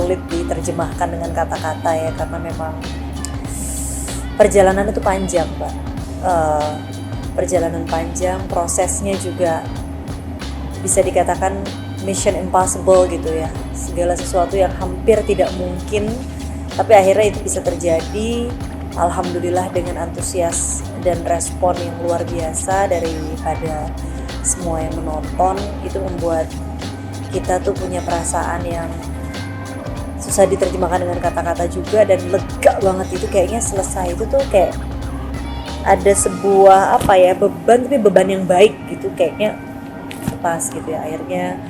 sulit diterjemahkan dengan kata-kata ya, karena memang perjalanan itu panjang, Mbak. Perjalanan panjang, prosesnya juga bisa dikatakan mission impossible gitu ya. Segala sesuatu yang hampir tidak mungkin, tapi akhirnya itu bisa terjadi. Alhamdulillah dengan antusias dan respon yang luar biasa daripada semua yang menonton, itu membuat kita tuh punya perasaan yang susah diterjemahkan dengan kata-kata juga, dan lega banget. Itu kayaknya selesai itu tuh kayak ada sebuah beban, tapi beban yang baik gitu, kayaknya lepas gitu ya. Akhirnya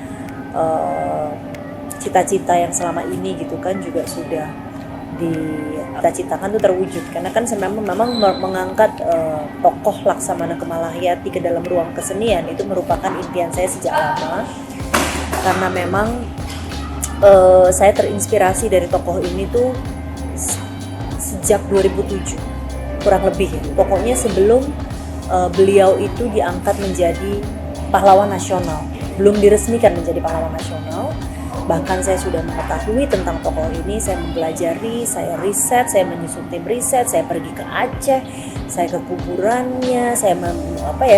cita-cita yang selama ini gitu kan juga sudah dicita-citakan tuh terwujud, karena kan memang mengangkat tokoh Laksamana Kamalahyati ke dalam ruang kesenian itu merupakan impian saya sejak lama, karena memang saya terinspirasi dari tokoh ini tuh sejak 2007 kurang lebih ya. Pokoknya sebelum beliau itu diangkat menjadi pahlawan nasional, belum diresmikan menjadi pahlawan nasional. Bahkan saya sudah mengetahui tentang tokoh ini, saya mempelajari, saya riset, saya menyusun tim riset, saya pergi ke Aceh, saya ke kuburannya, saya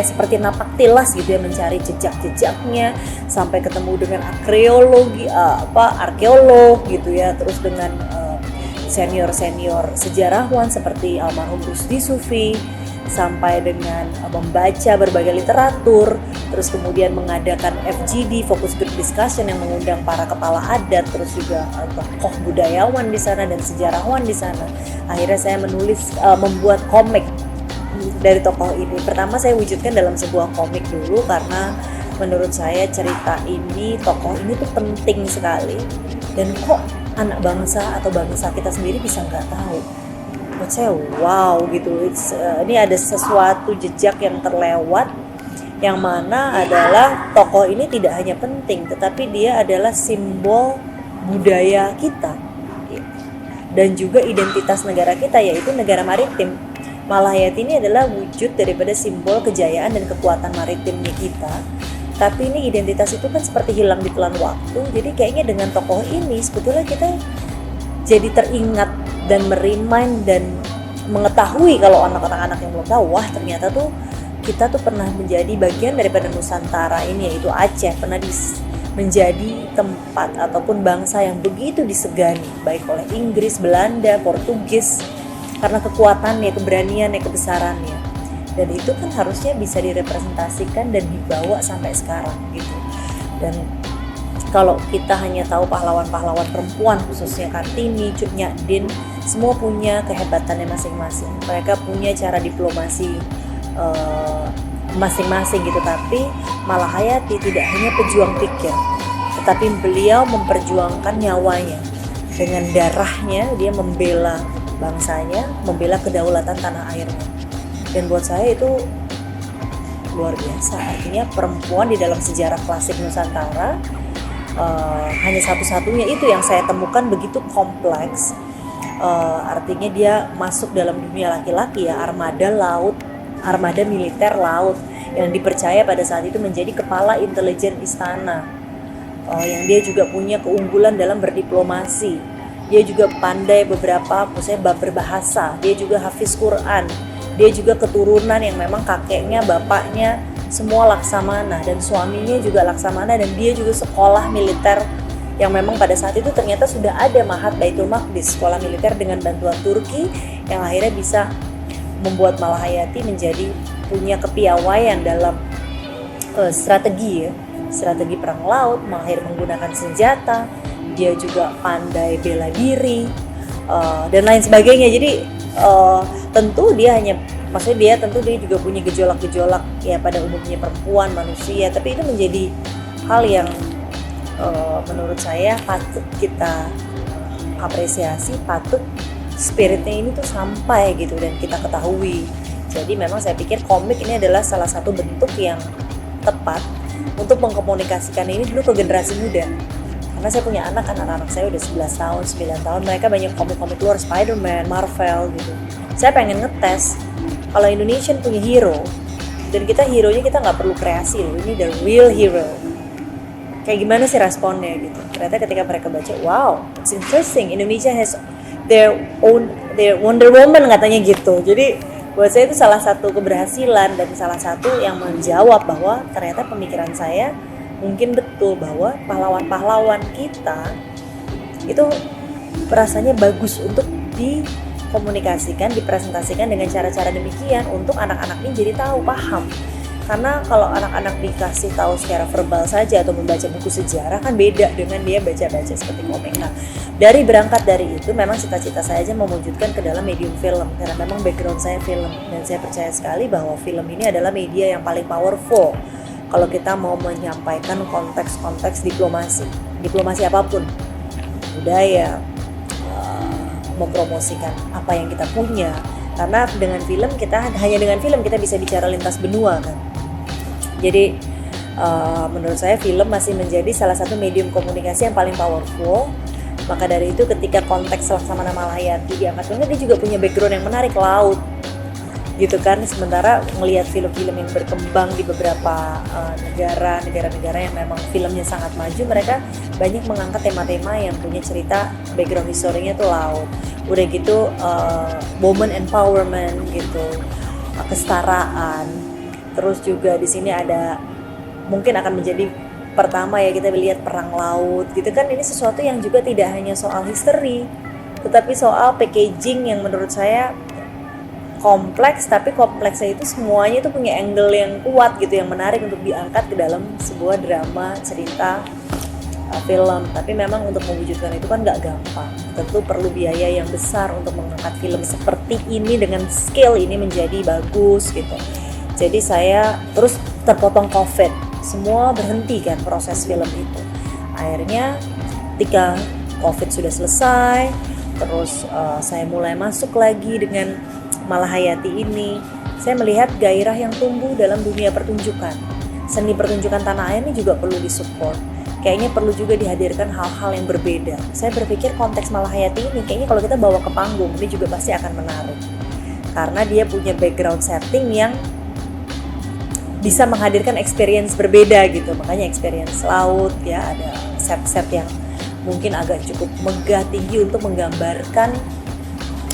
seperti napak tilas gitu ya, mencari jejak-jejaknya, sampai ketemu dengan arkeolog gitu ya, terus dengan senior-senior sejarawan seperti almarhum Rusdi Sufi, sampai dengan membaca berbagai literatur, terus kemudian mengadakan FGD, Focus Group Discussion, yang mengundang para kepala adat, terus juga tokoh budayawan di sana dan sejarawan di sana. Akhirnya saya membuat komik dari tokoh ini. Pertama saya wujudkan dalam sebuah komik dulu, karena menurut saya cerita ini, tokoh ini tuh penting sekali, dan kok anak bangsa atau bangsa kita sendiri bisa nggak tahu. Buat saya wow gitu, ini ada sesuatu jejak yang terlewat, yang mana adalah tokoh ini tidak hanya penting, tetapi dia adalah simbol budaya kita dan juga identitas negara kita, yaitu negara maritim. Malahayati ini adalah wujud daripada simbol kejayaan dan kekuatan maritimnya kita. Tapi ini identitas itu kan seperti hilang di telan waktu. Jadi kayaknya dengan tokoh ini sebetulnya kita jadi teringat dan merimain dan mengetahui, kalau anak-anak yang belum tahu, wah ternyata tuh kita tuh pernah menjadi bagian daripada Nusantara ini, yaitu Aceh, pernah menjadi tempat ataupun bangsa yang begitu disegani baik oleh Inggris, Belanda, Portugis, karena kekuatannya, keberaniannya, kebesarannya. Dan itu kan harusnya bisa direpresentasikan dan dibawa sampai sekarang gitu. Dan kalau kita hanya tahu pahlawan-pahlawan perempuan, khususnya Kartini, Cut Nyak-Din, semua punya kehebatannya masing-masing. Mereka punya cara diplomasi masing-masing gitu. Tapi Malahayati tidak hanya pejuang pikir, tetapi beliau memperjuangkan nyawanya. Dengan darahnya dia membela bangsanya, membela kedaulatan tanah airnya. Dan buat saya itu luar biasa. Artinya perempuan di dalam sejarah klasik Nusantara hanya satu-satunya itu yang saya temukan begitu kompleks. Artinya dia masuk dalam dunia laki-laki ya, armada militer laut yang dipercaya pada saat itu menjadi kepala intelijen istana, yang dia juga punya keunggulan dalam berdiplomasi. Dia juga pandai berbahasa, dia juga hafiz Quran, dia juga keturunan yang memang kakeknya, bapaknya semua laksamana, dan suaminya juga laksamana, dan dia juga sekolah militer yang memang pada saat itu ternyata sudah ada Mahat Baitul Maqdis, sekolah militer dengan bantuan Turki, yang akhirnya bisa membuat Malahayati menjadi punya kepiawaian dalam strategi perang laut, mahir menggunakan senjata, dia juga pandai bela diri dan lain sebagainya. Jadi tentu dia juga punya gejolak-gejolak ya pada umumnya perempuan, manusia, tapi itu menjadi hal yang menurut saya patut kita apresiasi, patut spiritnya ini tuh sampai gitu dan kita ketahui. Jadi memang saya pikir komik ini adalah salah satu bentuk yang tepat untuk mengkomunikasikan ini dulu ke generasi muda. Karena saya punya anak-anak saya udah 11 tahun, 9 tahun, mereka banyak komik-komik luar, Spider-Man, Marvel gitu. Saya pengen ngetes kalau Indonesian punya hero, dan kita hero-nya kita nggak perlu kreasi loh, ini the real hero. kayak gimana sih responnya gitu. Ternyata ketika mereka baca, wow, it's interesting, Indonesia has their Wonder Woman katanya gitu. Jadi buat saya itu salah satu keberhasilan dan salah satu yang menjawab bahwa ternyata pemikiran saya mungkin betul, bahwa pahlawan-pahlawan kita itu rasanya bagus untuk dikomunikasikan, dipresentasikan dengan cara-cara demikian untuk anak-anak ini jadi tahu, paham. Karena kalau anak-anak dikasih tahu secara verbal saja atau membaca buku sejarah kan beda dengan dia baca-baca seperti komik. Nah, berangkat dari itu memang cita-cita saya aja mewujudkan ke dalam medium film, karena memang background saya film, dan saya percaya sekali bahwa film ini adalah media yang paling powerful kalau kita mau menyampaikan konteks-konteks diplomasi apapun, budaya, mempromosikan apa yang kita punya. Karena dengan film kita bisa bicara lintas benua kan. Jadi menurut saya film masih menjadi salah satu medium komunikasi yang paling powerful. Maka dari itu ketika konteks Laksamana Malahayati diangkat, dia juga punya background yang menarik, laut gitu kan. Sementara melihat film-film yang berkembang di beberapa negara-negara yang memang filmnya sangat maju, mereka banyak mengangkat tema-tema yang punya cerita background historinya tuh laut. Udah gitu woman empowerment gitu, kesetaraan. Terus juga di sini ada mungkin akan menjadi pertama ya kita lihat perang laut gitu kan. Ini sesuatu yang juga tidak hanya soal history, tetapi soal packaging yang menurut saya kompleks, tapi kompleksnya itu semuanya itu punya angle yang kuat gitu, yang menarik untuk diangkat ke dalam sebuah drama, cerita, film. Tapi memang untuk mewujudkan itu kan gak gampang, tentu perlu biaya yang besar untuk mengangkat film seperti ini dengan scale ini menjadi bagus gitu. Jadi saya terus terpotong COVID, semua berhenti kan proses film itu. Akhirnya ketika COVID sudah selesai, terus saya mulai masuk lagi dengan Malahayati ini, saya melihat gairah yang tumbuh dalam dunia pertunjukan. Seni pertunjukan tanah air ini juga perlu disupport. Kayaknya perlu juga dihadirkan hal-hal yang berbeda. Saya berpikir konteks Malahayati ini kayaknya kalau kita bawa ke panggung ini juga pasti akan menarik. Karena dia punya background setting yang bisa menghadirkan experience berbeda gitu. Makanya experience laut ya, ada set-set yang mungkin agak cukup megah tinggi untuk menggambarkan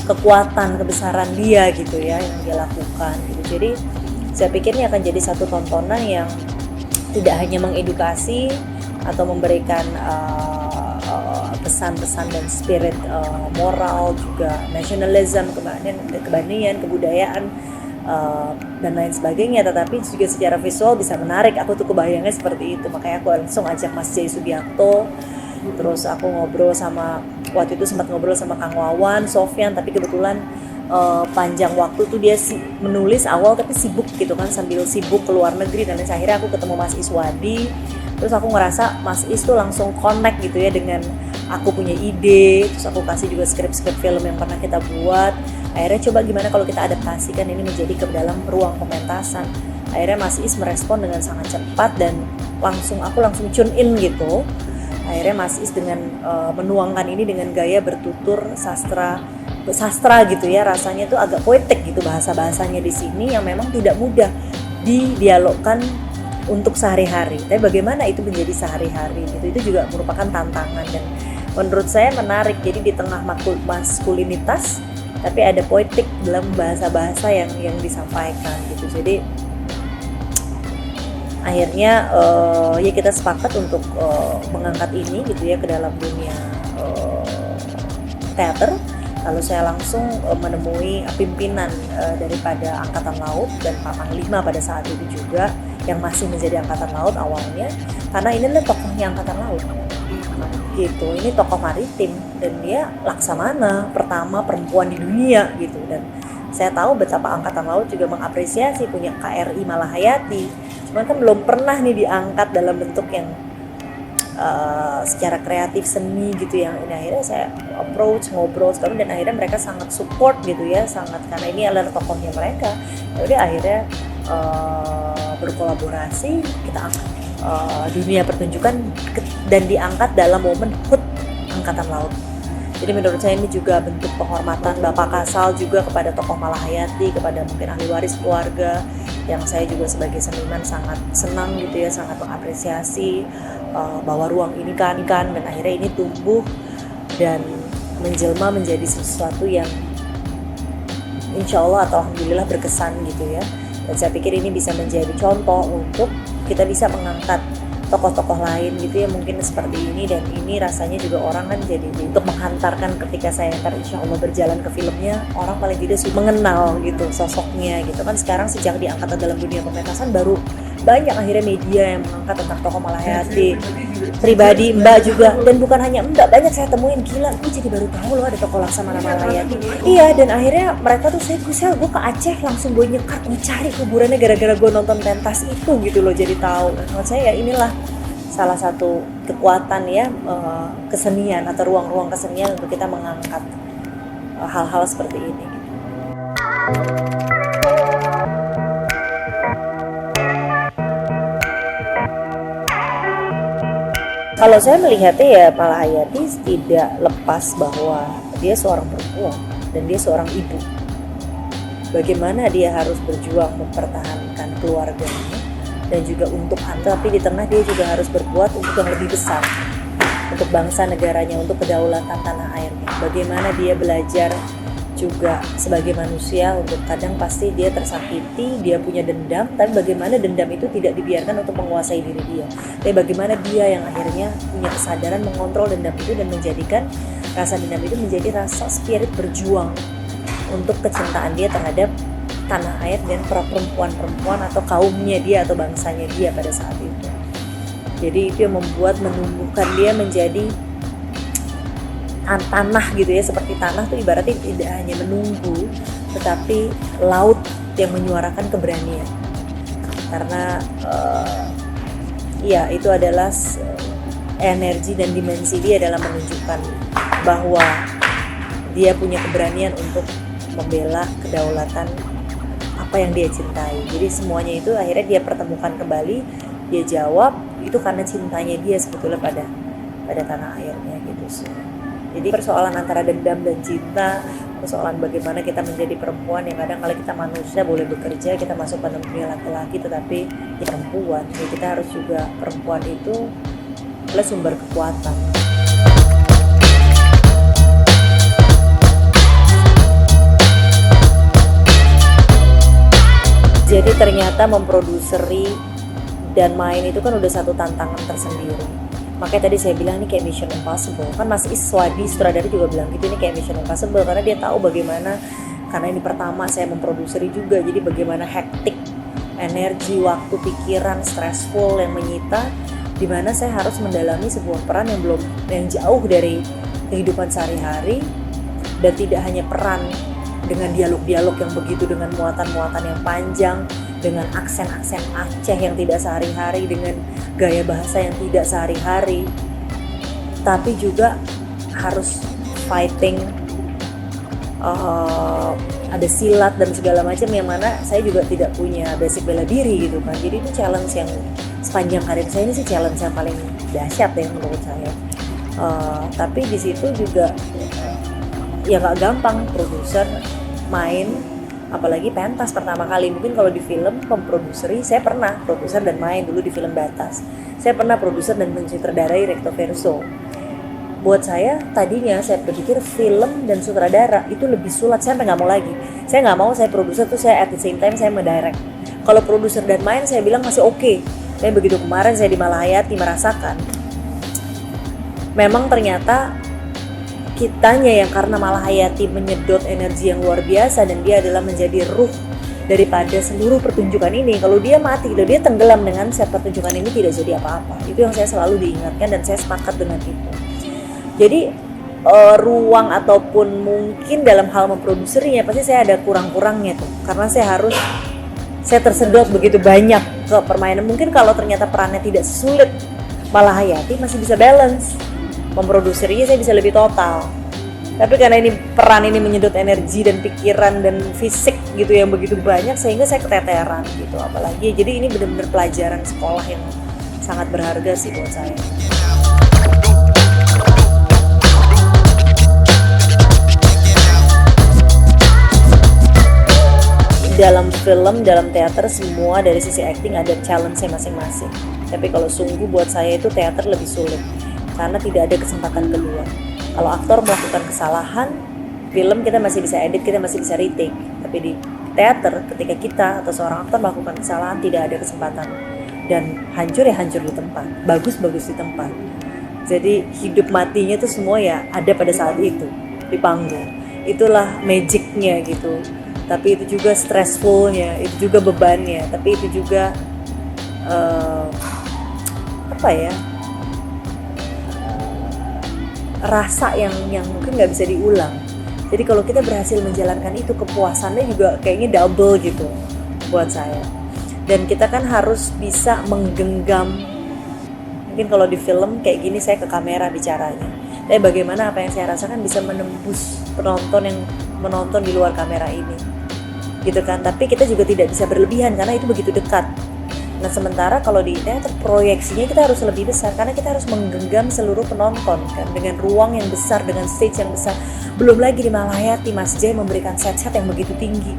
kekuatan, kebesaran dia gitu ya, yang dia lakukan gitu. Jadi saya pikir ini akan jadi satu tontonan yang tidak hanya mengedukasi atau memberikan pesan-pesan dan spirit moral, juga nationalism, kebanian, kebudayaan, dan lain sebagainya, tetapi juga secara visual bisa menarik. Aku tuh kebayangnya seperti itu, makanya aku langsung ajak Mas Jay Subiakto. Terus aku waktu itu sempat ngobrol sama Kang Wawan, Sofyan, tapi kebetulan panjang waktu tuh dia menulis awal tapi sibuk gitu kan, sambil sibuk ke luar negeri, dan akhirnya aku ketemu Mas Iswadi. Terus aku ngerasa Mas Is tuh langsung connect gitu ya dengan aku punya ide. Terus aku kasih juga skrip-skrip film yang pernah kita buat. Akhirnya coba gimana kalau kita adaptasikan ini menjadi ke dalam ruang pementasan. Akhirnya Mas Is merespon dengan sangat cepat dan aku langsung tune in gitu. Akhirnya Mas Is dengan menuangkan ini dengan gaya bertutur sastra gitu ya, rasanya tuh agak poetik gitu bahasanya di sini yang memang tidak mudah didialogkan untuk sehari-hari. Tapi bagaimana itu menjadi sehari-hari gitu, itu juga merupakan tantangan dan menurut saya menarik. Jadi di tengah maskulinitas tapi ada poetik dalam bahasa-bahasa yang disampaikan gitu. Jadi akhirnya ya kita sepakat untuk mengangkat ini gitu ya ke dalam dunia teater. Lalu saya langsung menemui pimpinan daripada Angkatan Laut dan Panglima pada saat itu juga, yang masih menjadi Angkatan Laut awalnya, karena ini adalah tokohnya Angkatan Laut gitu. Ini tokoh maritim dan dia Laksamana pertama perempuan di dunia gitu. Dan saya tahu betapa Angkatan Laut juga mengapresiasi punya KRI Malahayati, cuman kan belum pernah nih diangkat dalam bentuk yang secara kreatif seni gitu. Yang ini akhirnya saya ngobrol sekarang, dan akhirnya mereka sangat support gitu ya, sangat, karena ini adalah tokohnya mereka. Jadi akhirnya berkolaborasi, kita angkat dunia pertunjukan dan diangkat dalam momen HUT Angkatan Laut. Jadi menurut saya ini juga bentuk penghormatan Bapak Kasal juga kepada tokoh Malahayati, kepada mungkin ahli waris keluarga, yang saya juga sebagai seniman sangat senang gitu ya, sangat mengapresiasi bahwa ruang ini kan dan akhirnya ini tumbuh dan menjelma menjadi sesuatu yang insya Allah atau alhamdulillah berkesan gitu ya. Dan saya pikir ini bisa menjadi contoh untuk kita bisa mengangkat tokoh-tokoh lain gitu ya, mungkin seperti ini. Dan ini rasanya juga orang kan jadi untuk menghantarkan ketika saya insya Allah berjalan ke filmnya, orang paling tidak mengenal gitu sosoknya gitu kan. Sekarang sejak diangkat dalam dunia pementasan baru banyak akhirnya media yang mengangkat tentang tokoh Malahayati pribadi, Mbak juga. Dan bukan hanya Mbak, banyak saya temuin, gila gue jadi baru tahu loh ada tokoh Laksamana Malahayati. Iya, dan akhirnya mereka tuh gue ke Aceh langsung gue nyekat, gue cari kuburannya gara-gara gue nonton pentas itu gitu loh, jadi tahu. Menurut saya ya inilah salah satu kekuatan ya, kesenian atau ruang-ruang kesenian untuk kita mengangkat hal-hal seperti ini. Kalau saya melihatnya ya, Malahayati tidak lepas bahwa dia seorang perempuan dan dia seorang ibu. Bagaimana dia harus berjuang mempertahankan keluarganya dan juga untuk anak, tapi di tengah dia juga harus berbuat untuk yang lebih besar, untuk bangsa negaranya, untuk kedaulatan tanah airnya. Bagaimana dia belajar juga sebagai manusia untuk kadang pasti dia tersakiti, dia punya dendam, tapi bagaimana dendam itu tidak dibiarkan untuk menguasai diri dia. Tapi bagaimana dia yang akhirnya punya kesadaran mengontrol dendam itu dan menjadikan rasa dendam itu menjadi rasa spirit berjuang untuk kecintaan dia terhadap tanah air dan para perempuan-perempuan atau kaumnya dia atau bangsanya dia pada saat itu. Jadi itu yang menumbuhkan dia menjadi tanah gitu ya, seperti tanah tuh ibaratnya tidak hanya menunggu tetapi laut yang menyuarakan keberanian. Karena ya itu adalah energi dan dimensi dia dalam menunjukkan bahwa dia punya keberanian untuk membela kedaulatan apa yang dia cintai. Jadi semuanya itu akhirnya dia pertemukan kembali, dia jawab itu karena cintanya dia sebetulnya pada tanah airnya gitu sih. Jadi persoalan antara dendam dan cinta, persoalan bagaimana kita menjadi perempuan yang kadang kala kita manusia boleh bekerja, kita masuk pada dunia laki-laki tetapi kita perempuan. Jadi kita harus juga perempuan itu adalah sumber kekuatan. Jadi ternyata memproduseri dan main itu kan udah satu tantangan tersendiri. Makanya tadi saya bilang ini kayak Mission Impossible. Kan Mas Iswadi sutradara juga bilang gitu, ini kayak Mission Impossible karena dia tahu bagaimana, karena ini pertama saya memproduseri juga, jadi bagaimana hektik, energi, waktu, pikiran, stressful yang menyita, dimana saya harus mendalami sebuah peran yang jauh dari kehidupan sehari-hari dan tidak hanya peran dengan dialog-dialog yang begitu, dengan muatan-muatan yang panjang, dengan aksen-aksen Aceh yang tidak sehari-hari, dengan gaya bahasa yang tidak sehari-hari, tapi juga harus fighting, ada silat dan segala macam yang mana saya juga tidak punya basic bela diri gitu kan. Jadi itu challenge yang sepanjang karir saya, ini sih challenge yang paling dahsyat ya menurut saya. Tapi di situ juga ya nggak gampang produser main, apalagi pentas pertama kali. Mungkin kalau di film pemproduseri, saya pernah produser dan main dulu di film Batas, saya pernah produser dan mensutradarai recto verso. Buat saya tadinya saya berpikir film dan sutradara itu lebih sulit, saya nggak mau lagi. Saya nggak mau saya produser tuh saya at the same time saya mendirect. Kalau produser dan main saya bilang masih oke. Tapi begitu kemarin saya di Malahayati merasakan, memang ternyata kitanya yang karena Malahayati menyedot energi yang luar biasa dan dia adalah menjadi ruh daripada seluruh pertunjukan ini. Kalau dia mati, kalau dia tenggelam dengan set pertunjukan ini tidak jadi apa-apa. Itu yang saya selalu diingatkan dan saya sepakat dengan itu. Jadi ruang ataupun mungkin dalam hal memproduserinya pasti saya ada kurang-kurangnya tuh, karena saya tersedot begitu banyak ke permainan. Mungkin kalau ternyata perannya tidak sulit Malahayati masih bisa balance, memproduserinya saya bisa lebih total. Tapi karena ini peran ini menyedot energi dan pikiran dan fisik gitu yang begitu banyak, sehingga saya keteteran gitu. Apalagi jadi ini benar-benar pelajaran sekolah yang sangat berharga sih buat saya. dalam film, dalam teater semua dari sisi acting ada challenge-nya masing-masing. Tapi kalau sungguh buat saya itu teater lebih sulit karena tidak ada kesempatan kedua. Kalau aktor melakukan kesalahan, film kita masih bisa edit, kita masih bisa retake. Tapi di teater ketika kita atau seorang aktor melakukan kesalahan tidak ada kesempatan. Dan hancur ya hancur di tempat, bagus-bagus di tempat. Jadi hidup matinya tuh semua ya ada pada saat itu di panggung. Itulah magicnya gitu. Tapi itu juga stressfulnya, itu juga bebannya. Tapi itu juga rasa yang mungkin nggak bisa diulang. Jadi kalau kita berhasil menjalankan itu, kepuasannya juga kayaknya double gitu buat saya. Dan kita kan harus bisa menggenggam. Mungkin kalau di film kayak gini saya ke kamera bicaranya. Tapi bagaimana apa yang saya rasakan bisa menembus penonton yang menonton di luar kamera ini. Gitu kan. Tapi kita juga tidak bisa berlebihan karena itu begitu dekat. Nah sementara kalau di teater proyeksinya kita harus lebih besar karena kita harus menggenggam seluruh penonton kan, dengan ruang yang besar, dengan stage yang besar. Belum lagi di Malahayati Mas Jay memberikan set-set yang begitu tinggi.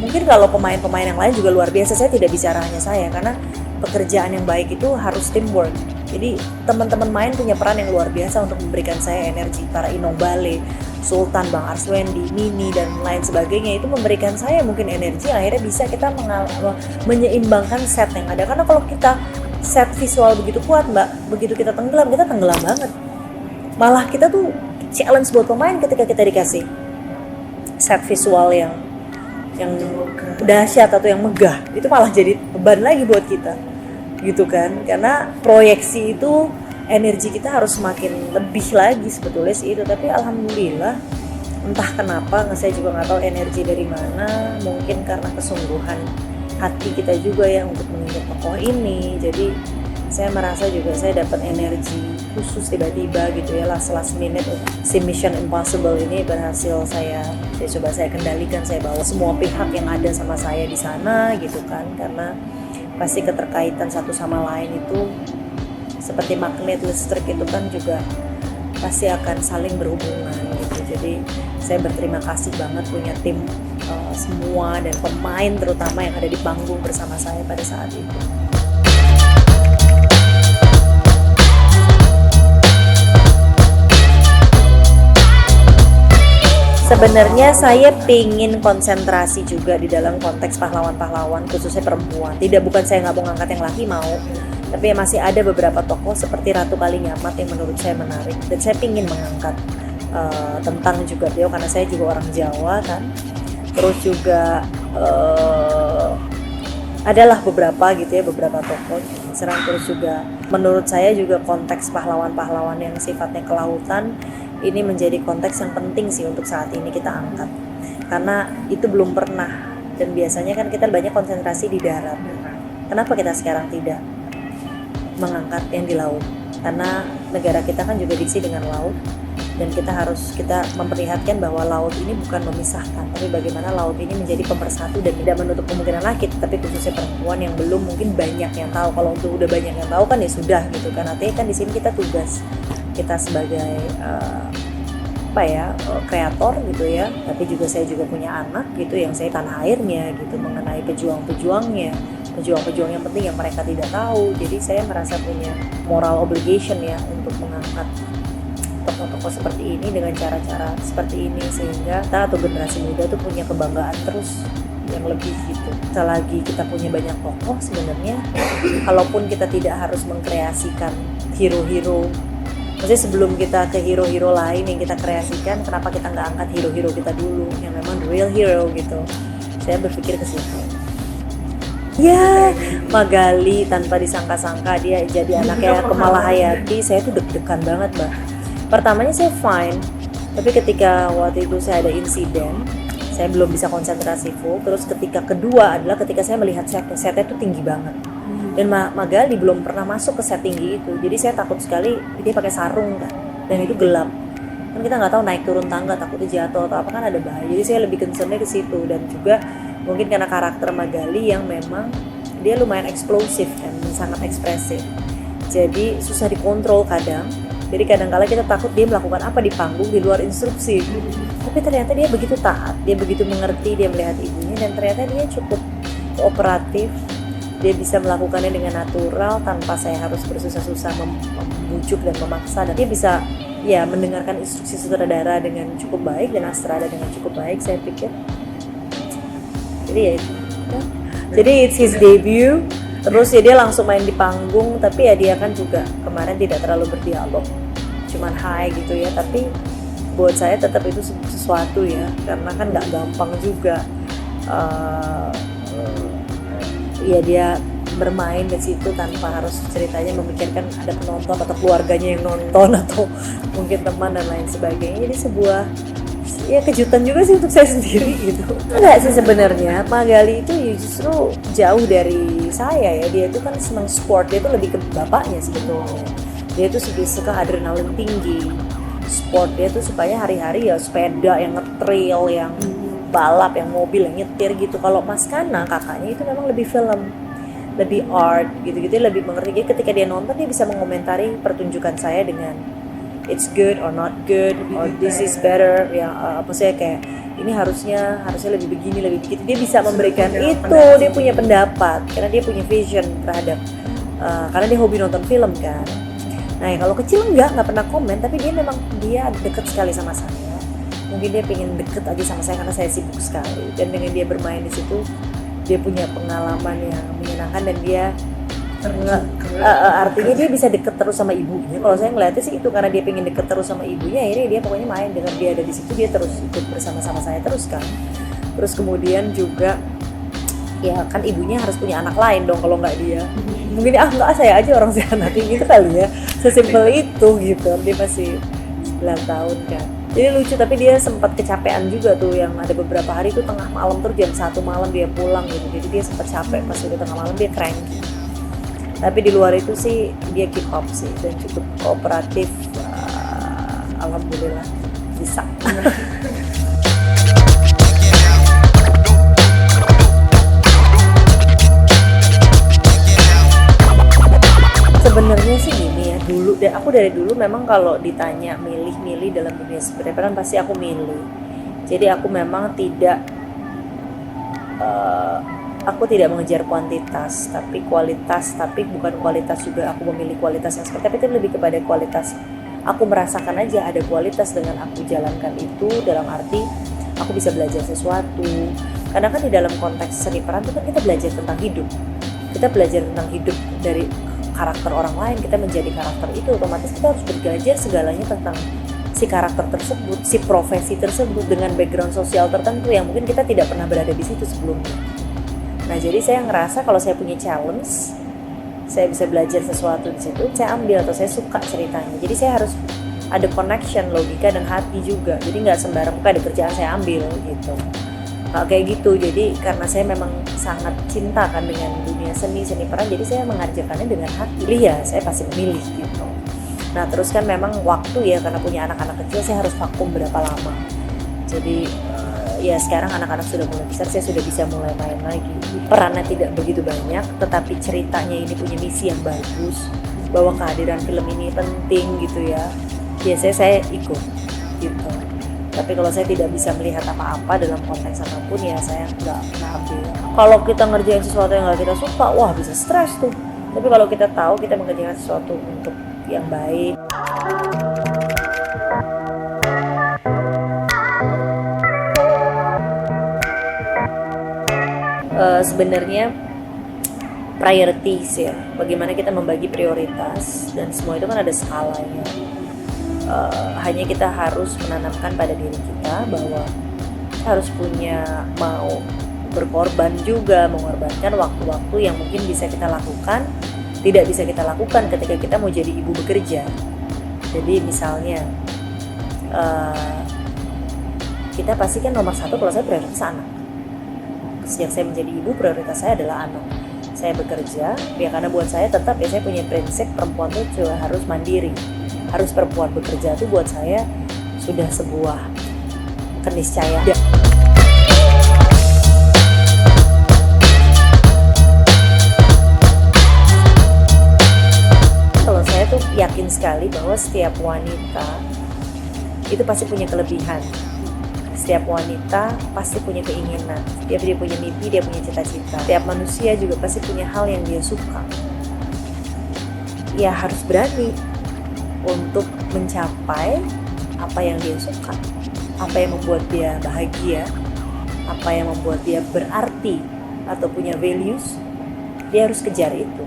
Mungkin kalau pemain-pemain yang lain juga luar biasa, saya tidak bicara hanya saya karena pekerjaan yang baik itu harus teamwork. Jadi teman-teman main punya peran yang luar biasa untuk memberikan saya energi. Para Inong Bale, Sultan, Bang Arswendi, Nini dan lain sebagainya itu memberikan saya mungkin energi. Akhirnya bisa kita menyeimbangkan set yang ada. Karena kalau kita set visual begitu kuat Mbak, begitu kita tenggelam banget. Malah kita tuh challenge buat pemain ketika kita dikasih set visual yang dahsyat atau yang megah, itu malah jadi beban lagi buat kita gitu kan. Karena proyeksi itu energi kita harus semakin lebih lagi sebetulnya sih itu. Tapi alhamdulillah entah kenapa saya juga nggak tahu energi dari mana, mungkin karena kesungguhan hati kita juga ya untuk menginjak tokoh ini. Jadi saya merasa juga saya dapat energi khusus tiba-tiba gitu ya, last minute si Mission Impossible ini berhasil saya coba saya kendalikan, saya bawa semua pihak yang ada sama saya di sana gitu kan. Karena pasti keterkaitan satu sama lain itu seperti magnet listrik itu kan juga pasti akan saling berhubungan gitu. Jadi saya berterima kasih banget punya tim semua dan pemain terutama yang ada di panggung bersama saya pada saat itu. Sebenarnya saya pingin konsentrasi juga di dalam konteks pahlawan-pahlawan khususnya perempuan. Bukan saya nggak mau ngangkat yang laki, mau. Tapi masih ada beberapa tokoh seperti Ratu Kalinyamat yang menurut saya menarik. Dan saya pingin mengangkat tentang juga beliau karena saya juga orang Jawa kan. Terus juga adalah beberapa tokoh. Terus juga menurut saya juga konteks pahlawan-pahlawan yang sifatnya kelautan ini menjadi konteks yang penting sih untuk saat ini kita angkat. Karena itu belum pernah, dan biasanya kan kita banyak konsentrasi di darat. Kenapa kita sekarang tidak mengangkat yang di laut? Karena negara kita kan juga diisi dengan laut, dan kita memperlihatkan bahwa laut ini bukan memisahkan, tapi bagaimana laut ini menjadi pemersatu dan tidak menutup kemungkinan laki, tapi khususnya perempuan yang belum mungkin banyak yang tahu. Kalau untuk udah banyak yang tahu kan ya sudah gitu kan. Artinya kan di sini kita tugas kita sebagai kreator gitu ya, tapi juga saya juga punya anak gitu yang saya tanah airnya gitu, mengenai pejuang-pejuang yang penting yang mereka tidak tahu. Jadi saya merasa punya moral obligation ya untuk mengangkat tokoh-tokoh seperti ini dengan cara-cara seperti ini, sehingga kita atau generasi muda tuh punya kebanggaan terus yang lebih gitu. Selagi kita punya banyak tokoh sebenarnya, kalaupun kita tidak harus mengkreasikan hero-hero, maksudnya sebelum kita ke hero-hero lain yang kita kreasikan, kenapa kita nggak angkat hero-hero kita dulu yang memang the real hero gitu. Saya berpikir ke situ. Ya, Magali tanpa disangka-sangka dia jadi anaknya Malahayati, saya tuh deg-degan banget Mbak. Pertamanya saya fine, tapi ketika waktu itu saya ada insiden, saya belum bisa konsentrasi full. Terus ketika kedua adalah ketika saya melihat setnya tuh tinggi banget. Dan Magali belum pernah masuk ke set tinggi itu, jadi saya takut sekali dia pakai sarung kan, dan itu gelap kan, kita nggak tahu naik turun tangga takutnya jatuh atau apa kan, ada bahaya. Jadi saya lebih concernnya ke situ, dan juga mungkin karena karakter Magali yang memang dia lumayan eksplosif dan sangat ekspresif, jadi susah dikontrol kadang. Jadi kadang-kala kita takut dia melakukan apa di panggung di luar instruksi. Tapi ternyata dia begitu taat, dia begitu mengerti, dia melihat ibunya dan ternyata dia cukup kooperatif. Dia bisa melakukannya dengan natural tanpa saya harus bersusah-susah membujuk dan memaksa, dan dia bisa ya mendengarkan instruksi sutradara dengan cukup baik dan Astrada dengan cukup baik, saya pikir. Jadi ya itu. Jadi it's his debut. Terus ya dia langsung main di panggung, tapi ya dia kan juga kemarin tidak terlalu berdialog, cuman hai gitu ya. Tapi buat saya tetap itu sesuatu ya, karena kan nggak gampang juga. Ya dia bermain di situ tanpa harus ceritanya memikirkan ada penonton atau keluarganya yang nonton atau mungkin teman dan lain sebagainya. Jadi sebuah ya kejutan juga sih untuk saya sendiri gitu. Enggak sih sebenarnya, Magali itu justru jauh dari saya ya. Dia itu kan senang sport, dia itu lebih ke bapaknya sebetulnya. Dia itu suka adrenalin tinggi. Sport dia tuh sukanya hari-hari ya sepeda yang nge-trail, yang balap, yang mobil, yang nyetir gitu. Kalau Mas Kana kakaknya itu memang lebih film, lebih art gitu-gitu, lebih mengerti. Jadi ketika dia nonton dia bisa mengomentari pertunjukan saya dengan it's good or not good or this is better ya, apa sih kayak ini harusnya lebih begini, lebih begitu. Dia bisa memberikan itu, dia punya pendapat karena dia punya vision terhadap karena dia hobi nonton film kan. Nah ya, kalau kecil nggak pernah komen, tapi dia memang dia dekat sekali sama saya. Mungkin dia pengen deket aja sama saya karena saya sibuk sekali, dan dengan dia bermain di situ dia punya pengalaman yang menyenangkan dan dia artinya dia bisa deket terus sama ibunya. Kalau saya ngeliatnya sih itu karena dia pengen deket terus sama ibunya, akhirnya dia pokoknya main dengan dia ada di situ, dia terus ikut bersama-sama saya terus kan. Terus kemudian juga ya kan ibunya harus punya anak lain dong kalau nggak dia. Mungkin nggak, saya aja orang seanak gitu kali ya, sesimpel itu gitu. Dia masih 9 tahun kan. Jadi lucu, tapi dia sempat kecapean juga tuh, yang ada beberapa hari tuh tengah malam tuh jam 1 malam dia pulang gitu. Jadi dia sempat capek pas udah tengah malam, dia cranky. Tapi di luar itu sih dia keep up sih dan cukup kooperatif. Alhamdulillah bisa. Sebenarnya sih gini ya, aku dari dulu memang kalau ditanya milih-milih dalam dunia peran pasti aku milih. Jadi aku memang aku tidak mengejar kuantitas tapi kualitas, tapi bukan kualitas juga aku memilih kualitas yang seperti, tapi itu lebih kepada kualitas. Aku merasakan aja ada kualitas dengan aku jalankan itu, dalam arti aku bisa belajar sesuatu. Karena kan di dalam konteks seni peran itu kan kita belajar tentang hidup. Kita belajar tentang hidup dari karakter orang lain, kita menjadi karakter itu, otomatis kita harus belajar segalanya tentang si karakter tersebut, si profesi tersebut dengan background sosial tertentu yang mungkin kita tidak pernah berada di situ sebelumnya. Nah jadi saya ngerasa kalau saya punya challenge, saya bisa belajar sesuatu di situ, saya ambil atau saya suka ceritanya. Jadi saya harus ada connection, logika dan hati juga. Jadi nggak sembarang ada kerjaan saya ambil gitu. Kayak gitu. Jadi karena saya memang sangat cinta kan dengan dunia seni peran, jadi saya mengerjakannya dengan hati. Ya saya pasti memilih gitu. Nah terus kan memang waktu ya, karena punya anak-anak kecil saya harus vakum berapa lama. Jadi ya sekarang anak-anak sudah mulai besar, saya sudah bisa mulai main lagi. Perannya tidak begitu banyak, tetapi ceritanya ini punya misi yang bagus, bahwa kehadiran film ini penting gitu ya. Biasanya saya ikut gitu. Tapi kalau saya tidak bisa melihat apa-apa dalam konteks apapun ya saya nggak ambil. Kalau kita ngerjain sesuatu yang nggak kita suka, wah bisa stres tuh. Tapi kalau kita tahu kita mengerjakan sesuatu untuk yang baik, sebenarnya priorities ya, bagaimana kita membagi prioritas, dan semua itu kan ada skalanya. Hanya kita harus menanamkan pada diri kita bahwa kita harus punya mau berkorban juga, mengorbankan waktu-waktu yang mungkin bisa kita lakukan, tidak bisa kita lakukan ketika kita mau jadi ibu bekerja. Jadi misalnya kita pasti kan nomor satu, kalau saya prioritas anak. Sejak saya menjadi ibu, prioritas saya adalah anak. Saya bekerja ya karena buat saya tetap ya, saya punya prinsip perempuan itu harus mandiri. Harus perempuan bekerja itu buat saya sudah sebuah keniscayaan. Kalau saya tuh yakin sekali bahwa setiap wanita itu pasti punya kelebihan. Setiap wanita pasti punya keinginan. Dia punya mimpi, dia punya cita-cita. Setiap manusia juga pasti punya hal yang dia suka. Ya harus berani untuk mencapai apa yang dia suka, apa yang membuat dia bahagia, apa yang membuat dia berarti atau punya values. Dia harus kejar itu.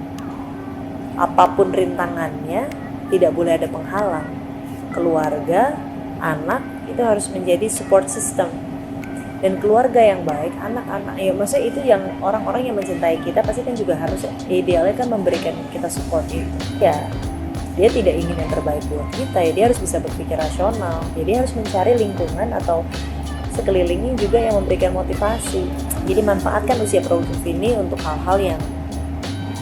Apapun rintangannya, tidak boleh ada penghalang. Keluarga, anak itu harus menjadi support system. Dan keluarga yang baik, anak-anak, ya maksudnya itu yang orang-orang yang mencintai kita pasti kan juga harus idealnya kan memberikan kita support itu. Ya, dia tidak ingin yang terbaik buat kita, ya dia harus bisa berpikir rasional. Ya dia harus mencari lingkungan atau sekelilingnya juga yang memberikan motivasi. Jadi manfaatkan usia produktif ini untuk hal-hal yang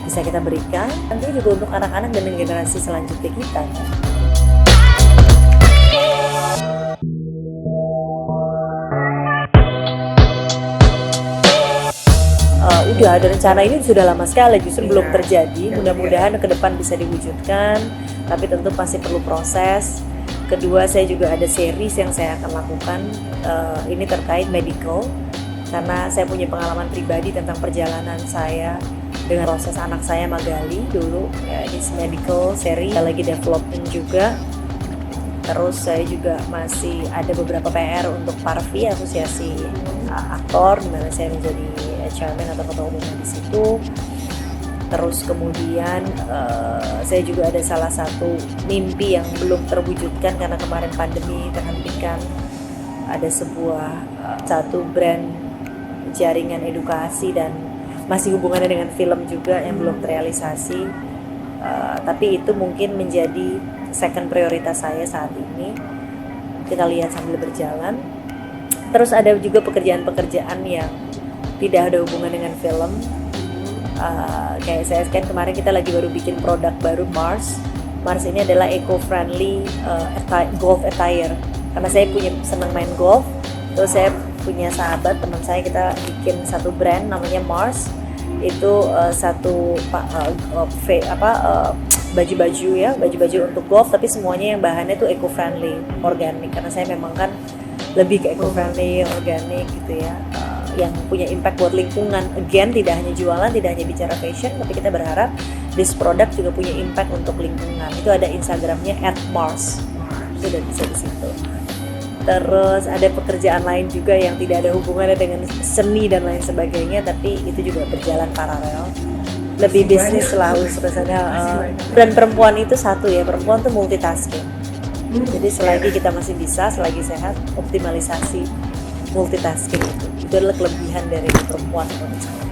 bisa kita berikan, nanti juga untuk anak-anak dan generasi selanjutnya kita. Udah ada rencana ini sudah lama sekali, justru belum terjadi. Mudah-mudahan ke depan bisa diwujudkan, tapi tentu pasti perlu proses. Kedua, saya juga ada series yang saya akan lakukan, ini terkait medical, karena saya punya pengalaman pribadi tentang perjalanan saya dengan proses anak saya Magali dulu, ya, ini medical series, saya lagi developing juga. Terus saya juga masih ada beberapa PR untuk Parvi, asosiasi aktor, di mana saya menjadi chairman atau ketua umumnya di situ. Terus kemudian saya juga ada salah satu mimpi yang belum terwujudkan karena kemarin pandemi terhentikan. Ada sebuah satu brand jaringan edukasi dan masih hubungannya dengan film juga yang belum terrealisasi. Tapi itu mungkin menjadi second prioritas saya saat ini. Kita lihat sambil berjalan. Terus ada juga pekerjaan-pekerjaan yang tidak ada hubungan dengan film. Kayak saya kan kemarin kita lagi baru bikin produk baru Mars. Mars ini adalah eco-friendly golf attire. Karena saya senang main golf. Terus saya punya sahabat teman saya, kita bikin satu brand namanya Mars. Itu baju-baju ya, baju-baju untuk golf, tapi semuanya yang bahannya itu eco-friendly, organik. Karena saya memang kan lebih ke eco-friendly, organik gitu ya, yang punya impact buat lingkungan. Again, tidak hanya jualan, tidak hanya bicara fashion, tapi kita berharap this product juga punya impact untuk lingkungan. Itu ada Instagramnya @mars, itu udah bisa di situ. Terus ada pekerjaan lain juga yang tidak ada hubungannya dengan seni dan lain sebagainya, tapi itu juga berjalan paralel. Lebih bisnis lah urusannya. Dan perempuan itu satu ya, perempuan tuh multitasking. Jadi selagi kita masih bisa, selagi sehat, optimalisasi multitasking itu adalah kelebihan dari perempuan menurut saya.